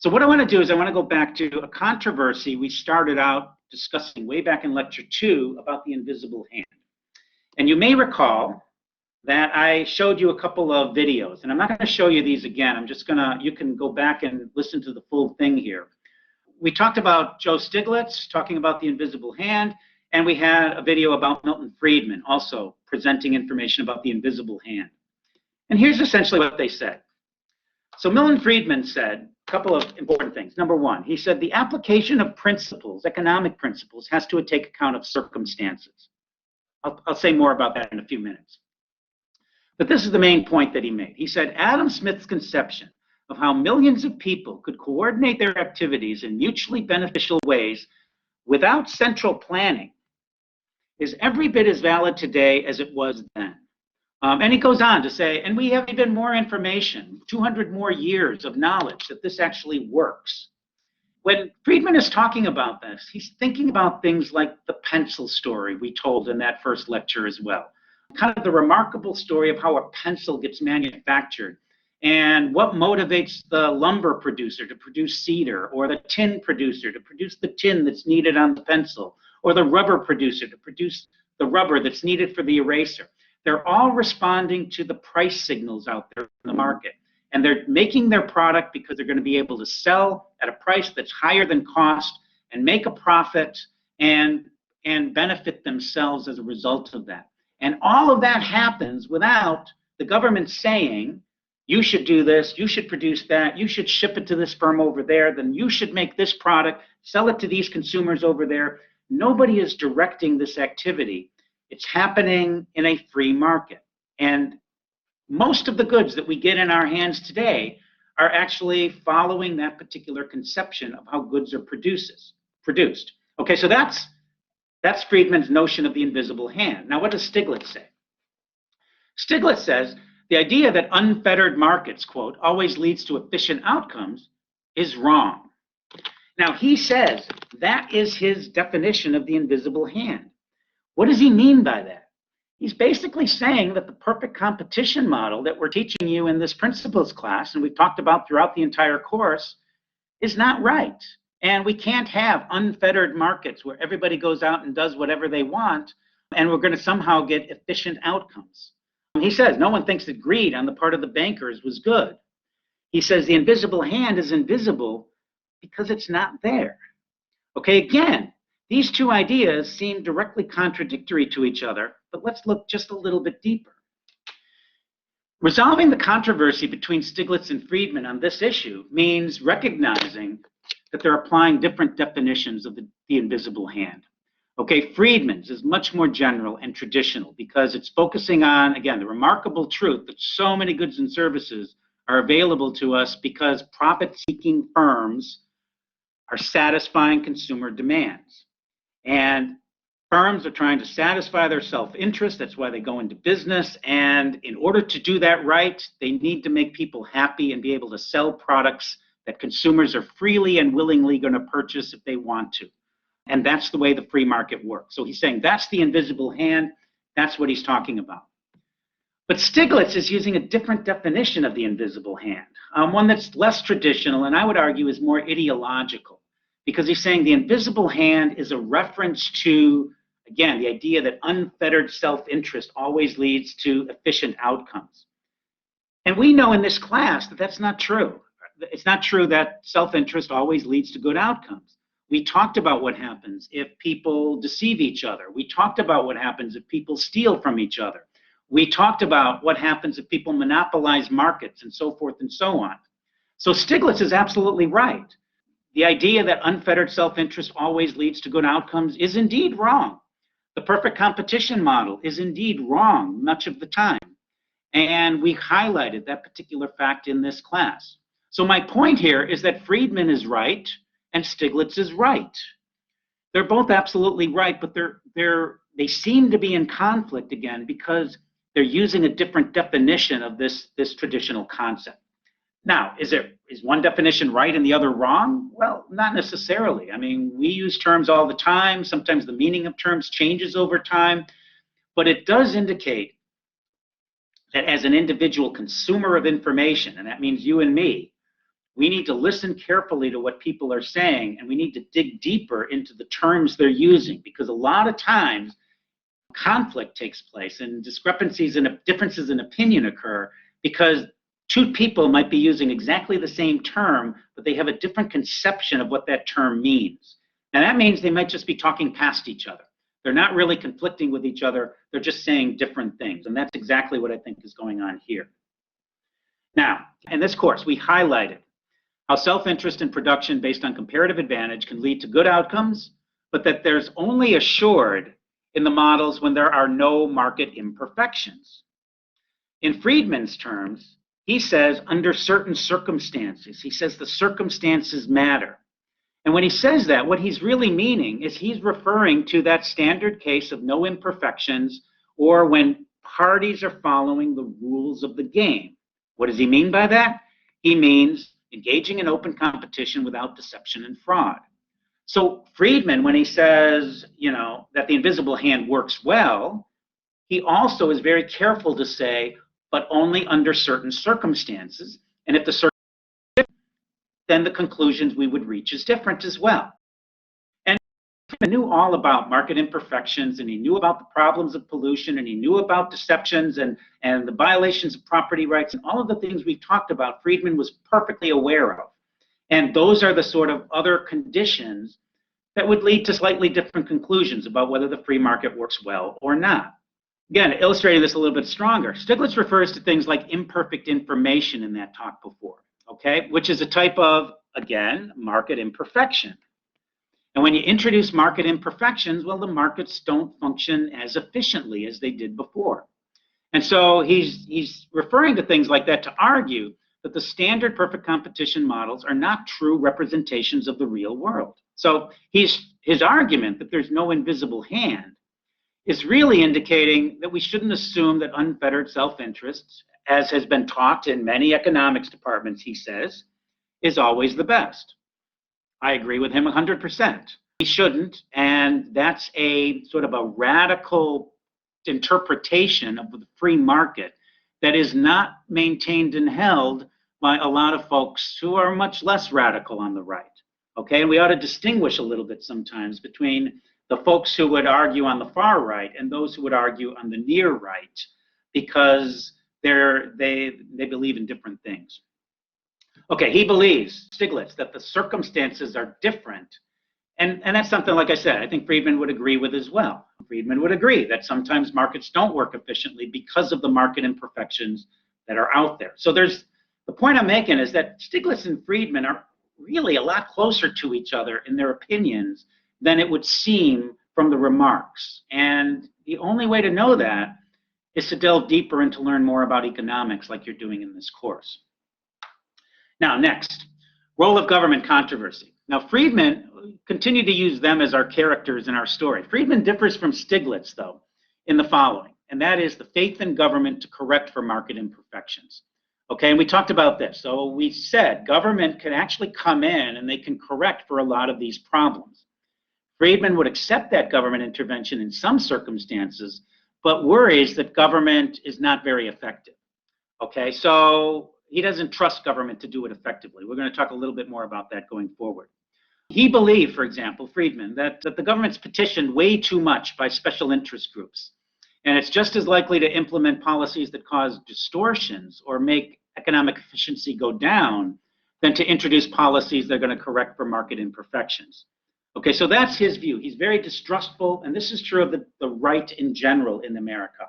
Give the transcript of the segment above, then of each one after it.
So what I want to do is I want to go back to a controversy we started out discussing way back in lecture 2 about the invisible hand. And you may recall that I showed you a couple of videos, and I'm not going to show you these again. I'm just going to, you can go back and listen to the full thing here. We talked about Joe Stiglitz talking about the invisible hand, and we had a video about Milton Friedman also presenting information about the invisible hand. And here's essentially what they said. So Milton Friedman said a couple of important things. Number one, he said the application of principles, economic principles, has to take account of circumstances. I'll say more about that in a few minutes. But this is the main point that he made. He said Adam Smith's conception of how millions of people could coordinate their activities in mutually beneficial ways without central planning is every bit as valid today as it was then. And he goes on to say, and we have even more information, 200 more years of knowledge that this actually works. When Friedman is talking about this, he's thinking about things like the pencil story we told in that first lecture as well. Kind of the remarkable story of how a pencil gets manufactured and what motivates the lumber producer to produce cedar, or the tin producer to produce the tin that's needed on the pencil, or the rubber producer to produce the rubber that's needed for the eraser. They're all responding to the price signals out there in the market. And they're making their product because they're going to be able to sell at a price that's higher than cost and make a profit and benefit themselves as a result of that. And all of that happens without the government saying, you should do this, you should produce that, you should ship it to this firm over there, then you should make this product, sell it to these consumers over there. Nobody is directing this activity. It's happening in a free market. And most of the goods that we get in our hands today are actually following that particular conception of how goods are produced. Okay, so that's Friedman's notion of the invisible hand. Now, what does Stiglitz say? Stiglitz says the idea that unfettered markets, quote, always leads to efficient outcomes is wrong. Now, he says that is his definition of the invisible hand. What does he mean by that? He's basically saying that the perfect competition model that we're teaching you in this principles class, and we've talked about throughout the entire course, is not right. And we can't have unfettered markets where everybody goes out and does whatever they want, and we're going to somehow get efficient outcomes. He says no one thinks that greed on the part of the bankers was good. He says the invisible hand is invisible because it's not there. Okay, again, these two ideas seem directly contradictory to each other, but let's look just a little bit deeper. Resolving the controversy between Stiglitz and Friedman on this issue means recognizing that they're applying different definitions of the invisible hand. Okay, Friedman's is much more general and traditional because it's focusing on, again, the remarkable truth that so many goods and services are available to us because profit-seeking firms are satisfying consumer demands. And firms are trying to satisfy their self-interest. That's why they go into business. And in order to do that right, they need to make people happy and be able to sell products that consumers are freely and willingly going to purchase if they want to. And that's the way the free market works. So he's saying that's the invisible hand. That's what he's talking about. But Stiglitz is using a different definition of the invisible hand, one that's less traditional and I would argue is more ideological, because he's saying the invisible hand is a reference to, again, the idea that unfettered self-interest always leads to efficient outcomes. And we know in this class that that's not true. It's not true that self-interest always leads to good outcomes. We talked about what happens if people deceive each other. We talked about what happens if people steal from each other. We talked about what happens if people monopolize markets and so forth and so on. So Stiglitz is absolutely right. The idea that unfettered self-interest always leads to good outcomes is indeed wrong. The perfect competition model is indeed wrong much of the time. And we highlighted that particular fact in this class. So my point here is that Friedman is right and Stiglitz is right. They're both absolutely right, but they seem to be in conflict again because they're using a different definition of this traditional concept. Now, is one definition right and the other wrong? Well, not necessarily. I mean, we use terms all the time. Sometimes the meaning of terms changes over time, but it does indicate that as an individual consumer of information, and that means you and me, we need to listen carefully to what people are saying, and we need to dig deeper into the terms they're using, because a lot of times conflict takes place and discrepancies and differences in opinion occur because two people might be using exactly the same term, but they have a different conception of what that term means. Now that means they might just be talking past each other. They're not really conflicting with each other. They're just saying different things. And that's exactly what I think is going on here. Now, in this course, we highlighted how self-interest in production based on comparative advantage can lead to good outcomes, but that there's only assured in the models when there are no market imperfections. In Friedman's terms, he says under certain circumstances. He says the circumstances matter. And when he says that, what he's really meaning is he's referring to that standard case of no imperfections, or when parties are following the rules of the game. What does he mean by that? He means engaging in open competition without deception and fraud. So Friedman, when he says, that the invisible hand works well, he also is very careful to say, but only under certain circumstances. And if the circumstances are different, then the conclusions we would reach is different as well. And Friedman knew all about market imperfections, and he knew about the problems of pollution, and he knew about deceptions and the violations of property rights, and all of the things we've talked about, Friedman was perfectly aware of. And those are the sort of other conditions that would lead to slightly different conclusions about whether the free market works well or not. Again, illustrating this a little bit stronger, Stiglitz refers to things like imperfect information in that talk before, okay, which is a type of, again, market imperfection. And when you introduce market imperfections, well, the markets don't function as efficiently as they did before. And so he's referring to things like that to argue that the standard perfect competition models are not true representations of the real world. So his argument that there's no invisible hand is really indicating that we shouldn't assume that unfettered self-interest, as has been taught in many economics departments, he says, is always the best. I agree with him 100%. We shouldn't, and that's a sort of a radical interpretation of the free market that is not maintained and held by a lot of folks who are much less radical on the right. Okay, and we ought to distinguish a little bit sometimes between the folks who would argue on the far right and those who would argue on the near right, because they believe in different things. Okay, he believes, Stiglitz, that the circumstances are different. And that's something, like I said, I think Friedman would agree with as well. Friedman would agree that sometimes markets don't work efficiently because of the market imperfections that are out there. So the point I'm making is that Stiglitz and Friedman are really a lot closer to each other in their opinions than it would seem from the remarks. And the only way to know that is to delve deeper and to learn more about economics like you're doing in this course. Now, next, role of government controversy. Now, Friedman, continue to use them as our characters in our story. Friedman differs from Stiglitz, though, in the following, and that is the faith in government to correct for market imperfections. Okay, and we talked about this. So we said government can actually come in and they can correct for a lot of these problems. Friedman would accept that government intervention in some circumstances, but worries that government is not very effective. Okay, so he doesn't trust government to do it effectively. We're going to talk a little bit more about that going forward. He believed, for example, Friedman, that the government's petitioned way too much by special interest groups. And it's just as likely to implement policies that cause distortions or make economic efficiency go down than to introduce policies that are going to correct for market imperfections. Okay, so that's his view. He's very distrustful, and this is true of the right in general in America.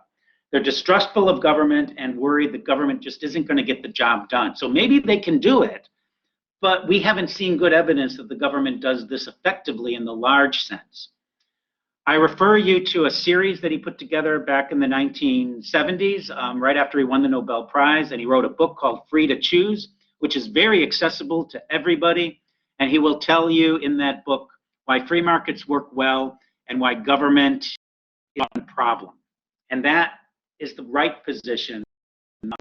They're distrustful of government and worried that government just isn't going to get the job done. So maybe they can do it, but we haven't seen good evidence that the government does this effectively in the large sense. I refer you to a series that he put together back in the 1970s, right after he won the Nobel Prize, and he wrote a book called Free to Choose, which is very accessible to everybody, and he will tell you in that book why free markets work well and why government is a problem. And that is the right position, not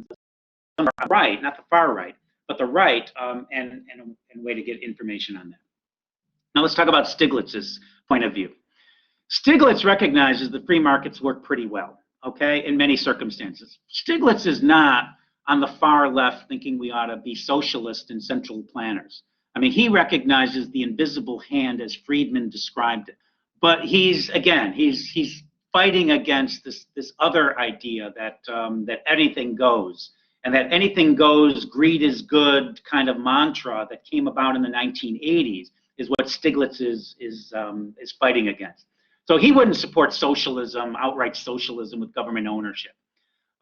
the right, not the far right, but the right, and a way to get information on that. Now let's talk about Stiglitz's point of view. Stiglitz recognizes that free markets work pretty well, okay, in many circumstances. Stiglitz is not on the far left thinking we ought to be socialist and central planners. I mean, he recognizes the invisible hand as Friedman described it. But he's fighting against this other idea that that anything goes, and that anything goes, greed is good kind of mantra that came about in the 1980s is what Stiglitz is fighting against. So he wouldn't support socialism, outright socialism with government ownership.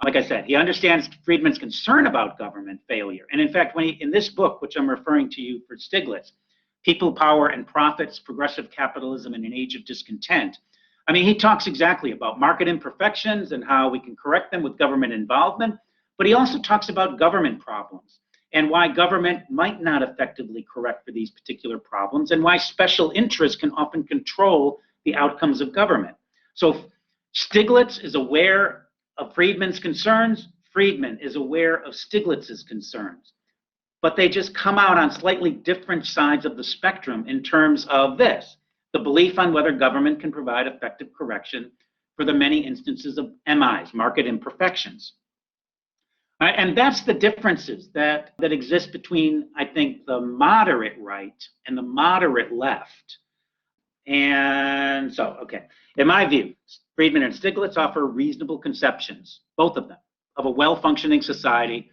Like I said, he understands Friedman's concern about government failure. And in fact, when in this book, which I'm referring to you for Stiglitz, People, Power, and Profits, Progressive Capitalism in an Age of Discontent, I mean, he talks exactly about market imperfections and how we can correct them with government involvement, but he also talks about government problems and why government might not effectively correct for these particular problems, and why special interests can often control the outcomes of government. So Stiglitz is aware of Friedman's concerns. Friedman is aware of Stiglitz's concerns. But they just come out on slightly different sides of the spectrum in terms of this, the belief on whether government can provide effective correction for the many instances of MIs, market imperfections. Right? And that's the differences that exist between, I think, the moderate right and the moderate left. And so, okay, in my view, Friedman and Stiglitz offer reasonable conceptions, both of them, of a well-functioning society,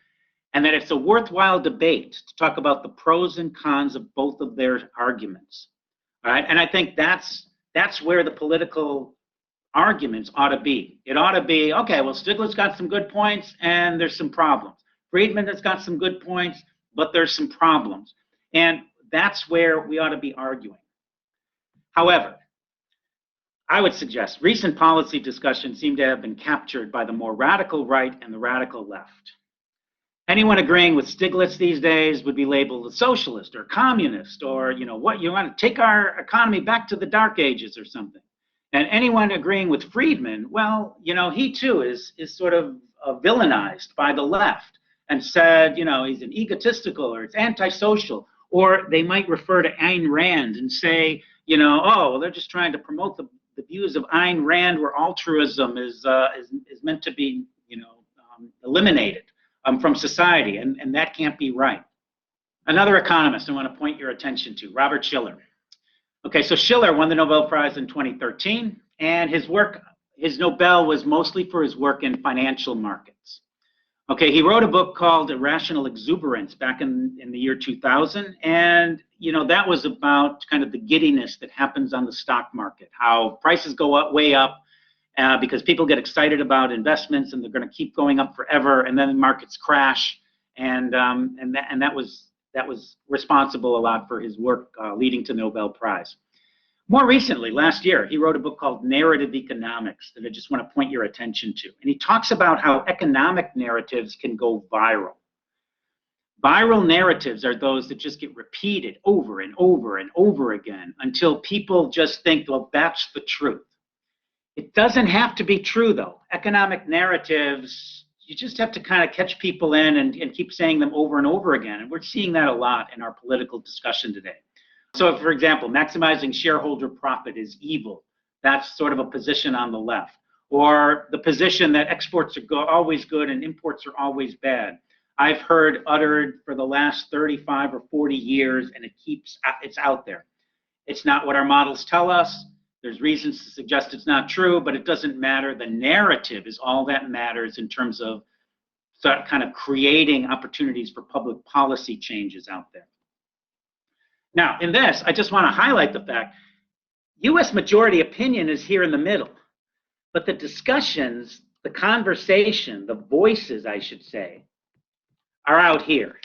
and that it's a worthwhile debate to talk about the pros and cons of both of their arguments. All right, and I think that's where the political arguments ought to be. It ought to be, okay, well, Stiglitz got some good points and there's some problems. Friedman has got some good points, but there's some problems. And that's where we ought to be arguing. However, I would suggest recent policy discussions seem to have been captured by the more radical right and the radical left. Anyone agreeing with Stiglitz these days would be labeled a socialist or communist, or, you know, what, you want to take our economy back to the dark ages or something. And anyone agreeing with Friedman, well, you know, he too is sort of villainized by the left and said, you know, he's an egotistical or it's antisocial, or they might refer to Ayn Rand and say, you know, oh, well, they're just trying to promote the views of Ayn Rand, where altruism is meant to be, you know, eliminated from society, and that can't be right. Another economist I want to point your attention to, Robert Shiller. Okay, so Shiller won the Nobel Prize in 2013, and his Nobel was mostly for his work in financial markets. Okay, he wrote a book called Irrational Exuberance back in the year 2000, and you know, that was about kind of the giddiness that happens on the stock market, how prices go up, way up, because people get excited about investments and they're going to keep going up forever, and then the markets crash, and that was responsible a lot for his work leading to the Nobel Prize. More recently, last year, he wrote a book called Narrative Economics that I just want to point your attention to. And he talks about how economic narratives can go viral. Viral narratives are those that just get repeated over and over and over again until people just think, well, that's the truth. It doesn't have to be true, though. Economic narratives, you just have to kind of catch people in and keep saying them over and over again. And we're seeing that a lot in our political discussion today. So, for example, maximizing shareholder profit is evil. That's sort of a position on the left. Or the position that exports are always good and imports are always bad. I've heard uttered for the last 35 or 40 years, and it's out there. It's not what our models tell us. There's reasons to suggest it's not true, but it doesn't matter. The narrative is all that matters in terms of kind of creating opportunities for public policy changes out there. Now, in this, I just want to highlight the fact U.S. majority opinion is here in the middle, but the discussions, the conversation, the voices, I should say, are out here.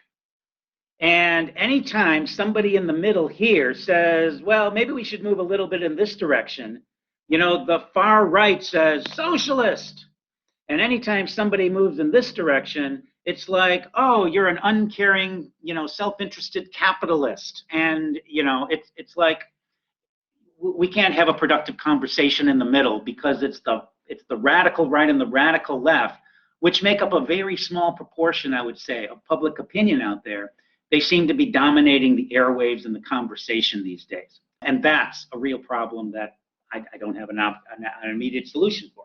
And anytime somebody in the middle here says, well, maybe we should move a little bit in this direction, you know, the far right says socialist. And anytime somebody moves in this direction, it's like, oh, you're an uncaring, you know, self-interested capitalist. And, you know, it's like we can't have a productive conversation in the middle because it's the radical right and the radical left, which make up a very small proportion, I would say, of public opinion out there. They seem to be dominating the airwaves and the conversation these days. And that's a real problem that I don't have an immediate solution for.